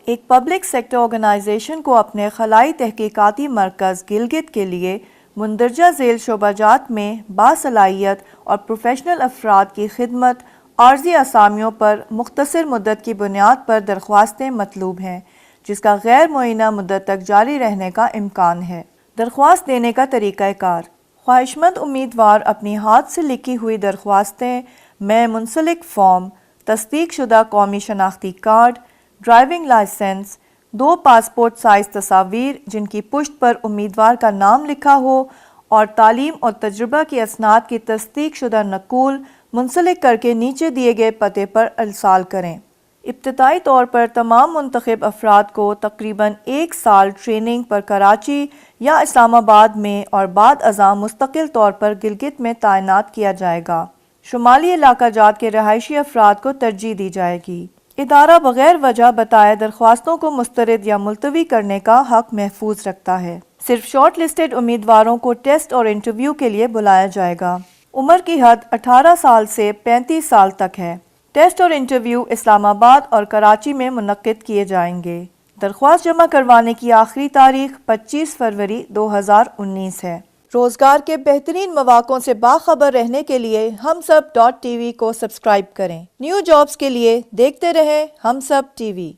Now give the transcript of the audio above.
ایک public sector organization کو اپنے خلائی تحقیقاتی مرکز گلگت کے لیے مندرجہ ذیل شعبہ جات میں باصلاحیت اور پروفیشنل افراد کی خدمت عارضی اسامیوں پر مختصر مدت کی بنیاد پر درخواستیں مطلوب ہیں، جس کا غیر معینہ مدت تک جاری رہنے کا امکان ہے۔ درخواست دینے کا طریقہ کار: خواہشمند امیدوار اپنی ہاتھ سے لکھی ہوئی درخواستیں میں منسلک فارم، تصدیق شدہ قومی شناختی card, driving licence, 2 passport size تصاویر جن کی پشت پر امیدوار کا نام لکھا ہو اور تعلیم اور تجربہ کی اسناد کی تصدیق شدہ نقول منسلک کر کے نیچے دیے گئے پتے پر ارسال کریں۔ ابتدائی طور پر تمام منتخب افراد کو تقریباً 1 سال ٹریننگ پر کراچی یا اسلام آباد میں اور بعد ازاں مستقل طور پر گلگت میں تعینات کیا جائے گا۔ شمالی علاقہ جات کے رہائشی افراد کو ترجیح دی جائے گی۔ ادارہ بغیر وجہ بتائے درخواستوں کو مسترد یا ملتوی کرنے کا حق محفوظ رکھتا ہے۔ صرف شارٹ لسٹڈ امیدواروں کو ٹیسٹ اور انٹرویو کے لیے بلایا جائے گا۔ عمر کی حد 18 سال سے 35 سال تک ہے۔ ٹیسٹ اور انٹرویو اسلام آباد اور کراچی میں منعقد کیے جائیں گے۔ درخواست جمع کروانے کی آخری تاریخ 25 فروری 2019 ہے۔ روزگار کے بہترین مواقعوں سے باخبر رہنے کے لیے ہم سب .tv کو سبسکرائب کریں۔ نیو جابز کے لیے دیکھتے رہیں ہم سب ٹی وی۔